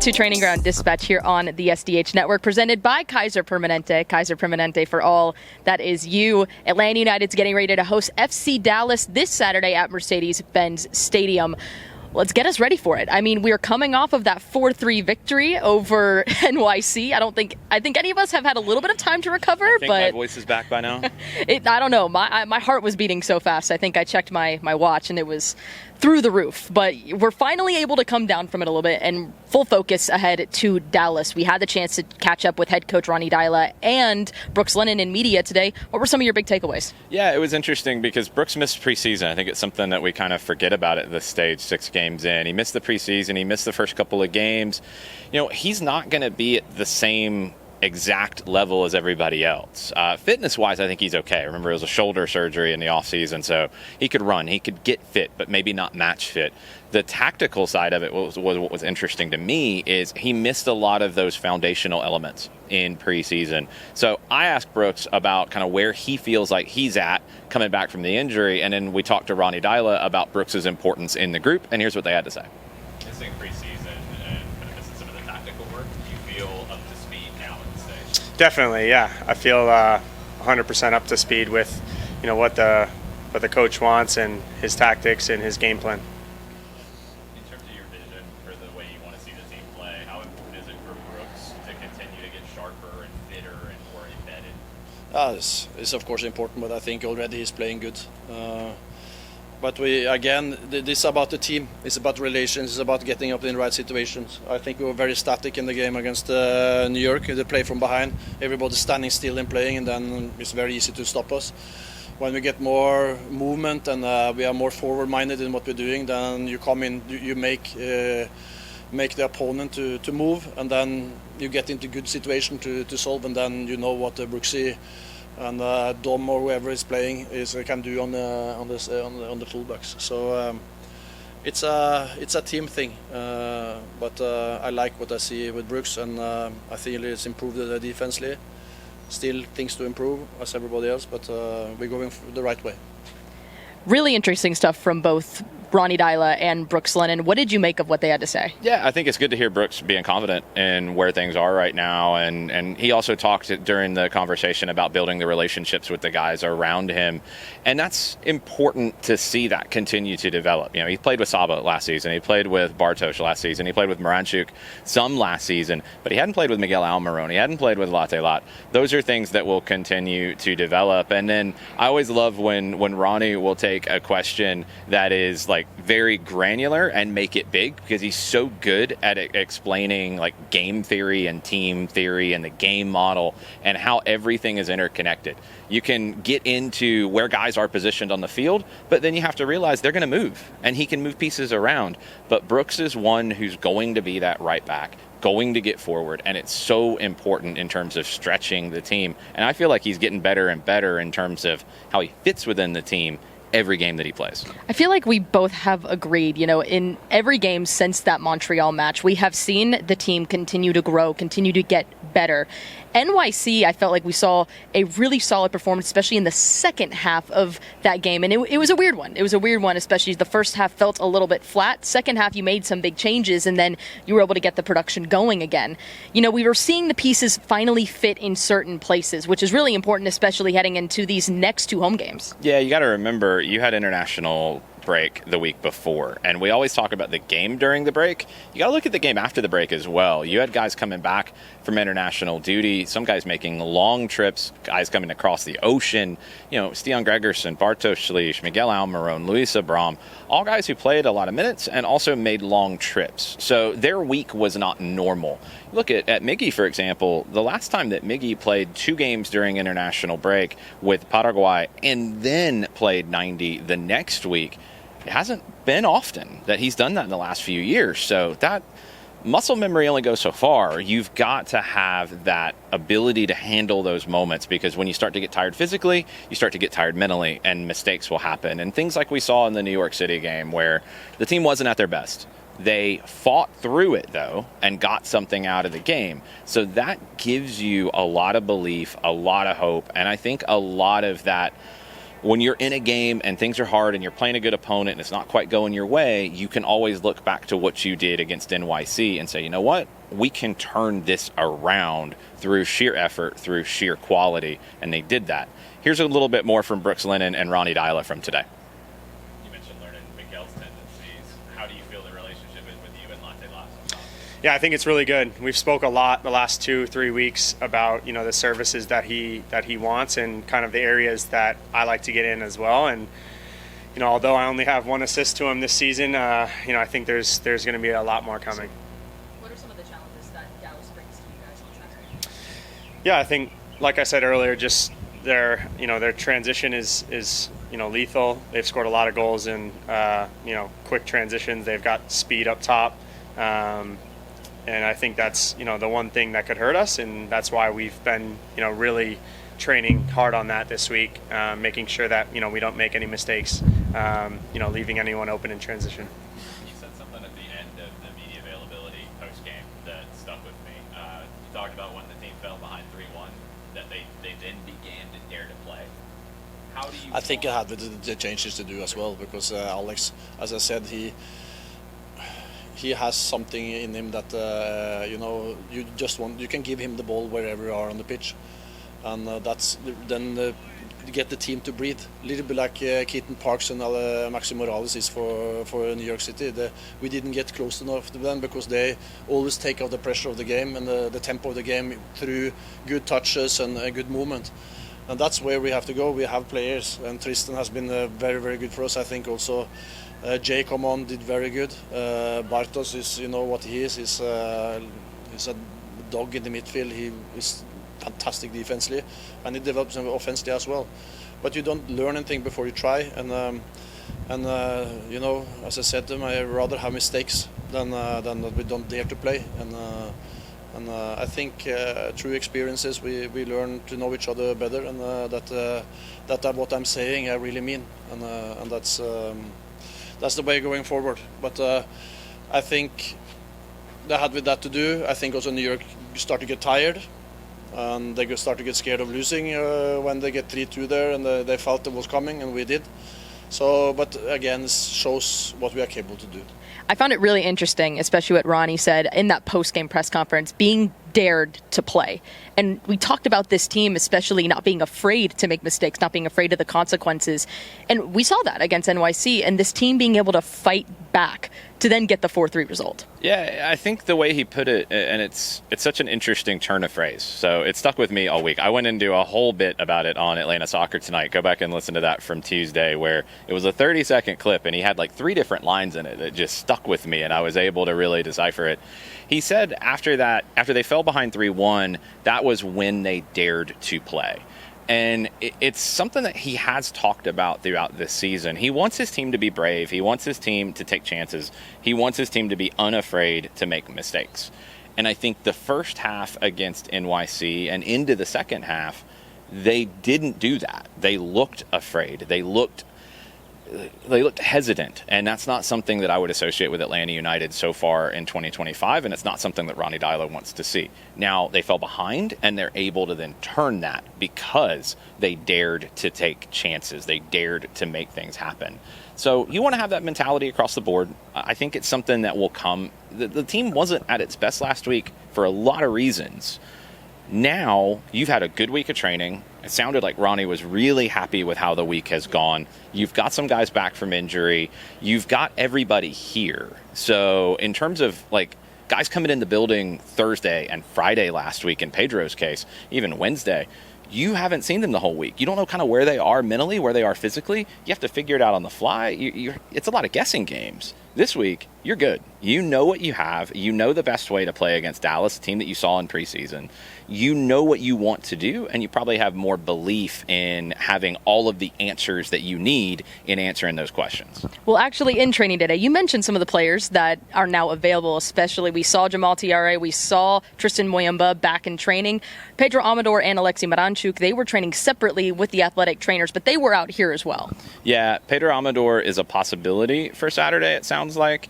to Training Ground Dispatch here on the SDH Network, presented by Kaiser Permanente. Kaiser Permanente for all that is you. Atlanta United's getting ready to host FC Dallas this Saturday at Mercedes-Benz Stadium. Let's get us ready for it. I mean, we're coming off of that 4-3 victory over NYC. I think any of us have had a little bit of time to recover. I think my voice is back by now. I don't know. My heart was beating so fast. I think I checked my watch and it was through the roof. But we're finally able to come down from it a little bit and full focus ahead to Dallas. We had the chance to catch up with head coach Ronny Deila and Brooks Lennon in media today. What were some of your big takeaways? Yeah, it was interesting because Brooks missed preseason. I think it's something that we kind of forget about at this stage, 6 games in. He missed the preseason. He missed the first couple of games. You know, he's not going to be at the same exact level as everybody else. Fitness-wise, I think he's okay. Remember, it was a shoulder surgery in the offseason, so he could run. He could get fit, but maybe not match fit. The tactical side of it was what was interesting to me is he missed a lot of those foundational elements in preseason. So I asked Brooks about kind of where he feels like he's at coming back from the injury, and then we talked to Ronny Deila about Brooks' importance in the group, and here's what they had to say. Missing preseason and kind of missing some of the tactical work, do you feel up to speed now at this stage? Definitely, yeah. I feel 100% up to speed with, what the coach wants and his tactics and his game plan. In terms of your vision for the way you want to see the team play, how important is it for Brooks to continue to get sharper and fitter and more embedded? It's of course important, but I think already he's playing good. But this is about the team. It's about relations. It's about getting up in the right situations. I think we were very static in the game against New York. They play from behind. Everybody's standing still and playing, and then it's very easy to stop us. When we get more movement and we are more forward-minded in what we're doing, then you come in, you make the opponent to move, and then you get into good situation to solve, and then you know what Brooksy and Dom or whoever is playing can do on the fullbacks. So it's a team thing, but I like what I see with Brooks, and I think it's improved defensively. Still things to improve as everybody else, but we're going the right way. Really interesting stuff from both Ronny Deila and Brooks Lennon. What did you make of what they had to say? Yeah, I think it's good to hear Brooks being confident in where things are right now. And he also talked during the conversation about building the relationships with the guys around him. And that's important to see that continue to develop. He played with Saba last season. He played with Bartosz last season. He played with Moranchuk some last season. But he hadn't played with Miguel Almiron. He hadn't played with Latte Lot. Those are things that will continue to develop. And then I always love when Ronny will take a question that is like very granular and make it big, because he's so good at explaining like game theory and team theory and the game model and how everything is interconnected. You can get into where guys are positioned on the field, but then you have to realize they're going to move, and he can move pieces around. But Brooks is one who's going to be that right back, going to get forward, and it's so important in terms of stretching the team. And I feel like he's getting better and better in terms of how he fits within the team every game that he plays. I feel like we both have agreed, in every game since that Montreal match, we have seen the team continue to grow, continue to get better. NYC, I felt like we saw a really solid performance, especially in the second half of that game. And it was a weird one. It was a weird one, especially the first half felt a little bit flat. Second half, you made some big changes, and then you were able to get the production going again. We were seeing the pieces finally fit in certain places, which is really important, especially heading into these next 2 home games. Yeah, you got to remember, you had international break the week before, and we always talk about the game during the break. You got to look at the game after the break as well. You had guys coming back from international duty, some guys making long trips, guys coming across the ocean, Stian Gregerson, Bartosz Slisz, Miguel Almiron, Luis Abram, all guys who played a lot of minutes and also made long trips. So their week was not normal. Look at Miggy, for example. The last time that Miggy played 2 games during international break with Paraguay and then played 90 the next week, it hasn't been often that he's done that in the last few years. So that muscle memory only goes so far. You've got to have that ability to handle those moments, because when you start to get tired physically, you start to get tired mentally, and mistakes will happen. And things like we saw in the New York City game where the team wasn't at their best. They fought through it, though, and got something out of the game. So that gives you a lot of belief, a lot of hope, and I think a lot of that when you're in a game and things are hard and you're playing a good opponent and it's not quite going your way, you can always look back to what you did against NYC and say, you know what? We can turn this around through sheer effort, through sheer quality, and they did that. Here's a little bit more from Brooks Lennon and Ronny Deila from today. You mentioned learning Miguel's tendencies. How do you feel the relationship is with you and Latte Lasso? Yeah, I think it's really good. We've spoke a lot the last 2-3 weeks about, you know, the services that he wants and kind of the areas that I like to get in as well. And, you know, although I only have 1 assist to him this season, you know, I think there's going to be a lot more coming. What are some of the challenges that Dallas brings to you guys on Saturday? Yeah, I think, like I said earlier, just their transition is you know, lethal. They've scored a lot of goals in you know, quick transitions. They've got speed up top. And I think that's, you know, the one thing that could hurt us, and that's why we've been, you know, really training hard on that this week, making sure that, you know, we don't make any mistakes, you know, leaving anyone open in transition. You said something at the end of the media availability post-game that stuck with me. You talked about when the team fell behind 3-1, that they then began to dare to play. How do you... I think it had the changes to do as well, because Alex, as I said, he has something in him that you know, you can give him the ball wherever you are on the pitch, and that's then get the team to breathe a little bit like Keaton Parks and Maxi Morales is for New York City. We didn't get close enough to them because they always take out the pressure of the game and the tempo of the game through good touches and a good movement. And that's where we have to go. We have players, and Tristan has been very, very good for us. I think also Jay come on, did very good. Bartos is, you know what he is. He's a dog in the midfield. He is fantastic defensively, and he develops offensively as well. But you don't learn anything before you try. And you know, as I said to him, I rather have mistakes than that we don't dare to play. And I think through experiences we learn to know each other better, and that what I'm saying I really mean, and that's the way going forward. But I think they had with that to do. I think also New York start to get tired, and they start to get scared of losing when they get 3-2 there, and they felt it was coming, and we did. So, but again, this shows what we are capable to do. I found it really interesting, especially what Ronny said in that post-game press conference, being dared to play. And we talked about this team, especially not being afraid to make mistakes, not being afraid of the consequences. And we saw that against NYC, and this team being able to fight back to then get the 4-3 result. Yeah, I think the way he put it, and it's such an interesting turn of phrase. So it stuck with me all week. I went into a whole bit about it on Atlanta Soccer Tonight. Go back and listen to that from Tuesday, where it was a 30-second clip, and he had like 3 different lines in it that just stuck with me, and I was able to really decipher it. He said after they fell behind 3-1, that was when they dared to play. And it's something that he has talked about throughout this season. He wants his team to be brave. He wants his team to take chances. He wants his team to be unafraid to make mistakes. And I think the first half against NYC and into the second half, they didn't do that. They looked afraid. They looked hesitant, and that's not something that I would associate with Atlanta United so far in 2025, and it's not something that Ronny Deila wants to see. Now, they fell behind, and they're able to then turn that because they dared to take chances. They dared to make things happen. So you want to have that mentality across the board. I think it's something that will come. The team wasn't at its best last week for a lot of reasons. Now, you've had a good week of training. It sounded like Ronny was really happy with how the week has gone. You've got some guys back from injury. You've got everybody here. So in terms of like guys coming in the building Thursday and Friday last week, in Pedro's case, even Wednesday, you haven't seen them the whole week. You don't know kind of where they are mentally, where they are physically. You have to figure it out on the fly. It's a lot of guessing games. This week, you're good. You know what you have. You know the best way to play against Dallas, a team that you saw in preseason. You know what you want to do, and you probably have more belief in having all of the answers that you need in answering those questions. Well, actually, in training today, you mentioned some of the players that are now available, especially we saw Jamal Tiare, we saw Tristan Moyamba back in training. Pedro Amador and Alexi Maranchuk, they were training separately with the athletic trainers, but they were out here as well. Yeah, Pedro Amador is a possibility for Saturday, it sounds sounds like.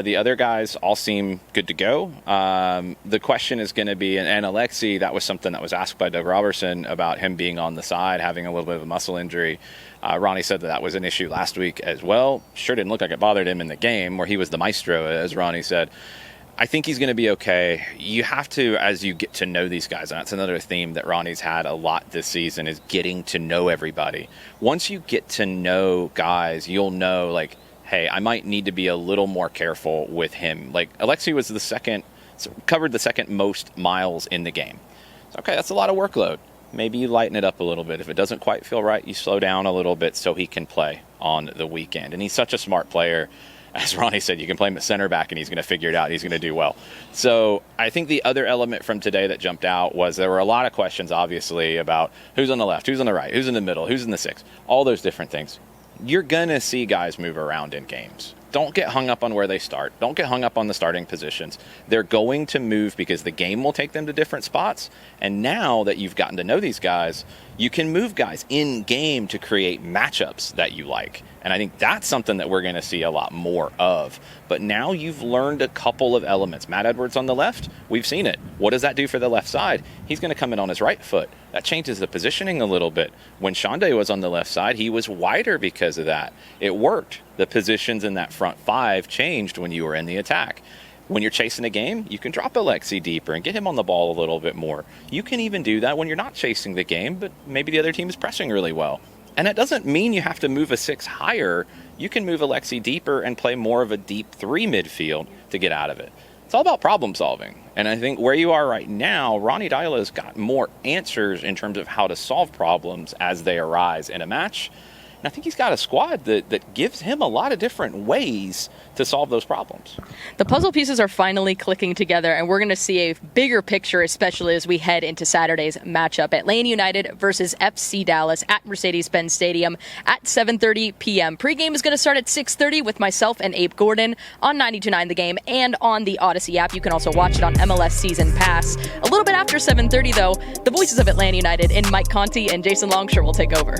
The other guys all seem good to go. The question is going to be, and Alexi, that was something that was asked by Doug Robertson about him being on the side, having a little bit of a muscle injury. Ronnie said that was an issue last week as well. Sure didn't look like it bothered him in the game where he was the maestro, as Ronnie said. I think he's going to be okay. You have to, as you get to know these guys, and that's another theme that Ronnie's had a lot this season, is getting to know everybody. Once you get to know guys, you'll know, like, hey, I might need to be a little more careful with him. Like, Alexi was covered the second most miles in the game. So, okay, that's a lot of workload. Maybe you lighten it up a little bit. If it doesn't quite feel right, you slow down a little bit so he can play on the weekend. And he's such a smart player. As Ronnie said, you can play him at center back and he's going to figure it out. He's going to do well. So I think the other element from today that jumped out was there were a lot of questions, obviously, about who's on the left, who's on the right, who's in the middle, who's in the six, all those different things. You're going to see guys move around in games. Don't get hung up on where they start. Don't get hung up on the starting positions. They're going to move because the game will take them to different spots. And now that you've gotten to know these guys, you can move guys in game to create matchups that you like. And I think that's something that we're going to see a lot more of. But now you've learned a couple of elements. Matt Edwards on the left, we've seen it. What does that do for the left side? He's going to come in on his right foot. That changes the positioning a little bit. When Shonday was on the left side, he was wider because of that. It worked. The positions in that front five changed when you were in the attack. When you're chasing a game, you can drop Alexi deeper and get him on the ball a little bit more. You can even do that when you're not chasing the game, but maybe the other team is pressing really well. And that doesn't mean you have to move a six higher. You can move Alexi deeper and play more of a deep three midfield to get out of it. It's all about problem solving. And I think where you are right now, Ronny Deila has got more answers in terms of how to solve problems as they arise in a match. And I think he's got a squad that gives him a lot of different ways to solve those problems. The puzzle pieces are finally clicking together, and we're going to see a bigger picture, especially as we head into Saturday's matchup. Atlanta United versus FC Dallas at Mercedes-Benz Stadium at 7:30 p.m. Pre-game is going to start at 6:30 with myself and Abe Gordon on 92.9 The Game and on the Odyssey app. You can also watch it on MLS Season Pass. A little bit after 7:30, though, the voices of Atlanta United in Mike Conti and Jason Longshore will take over.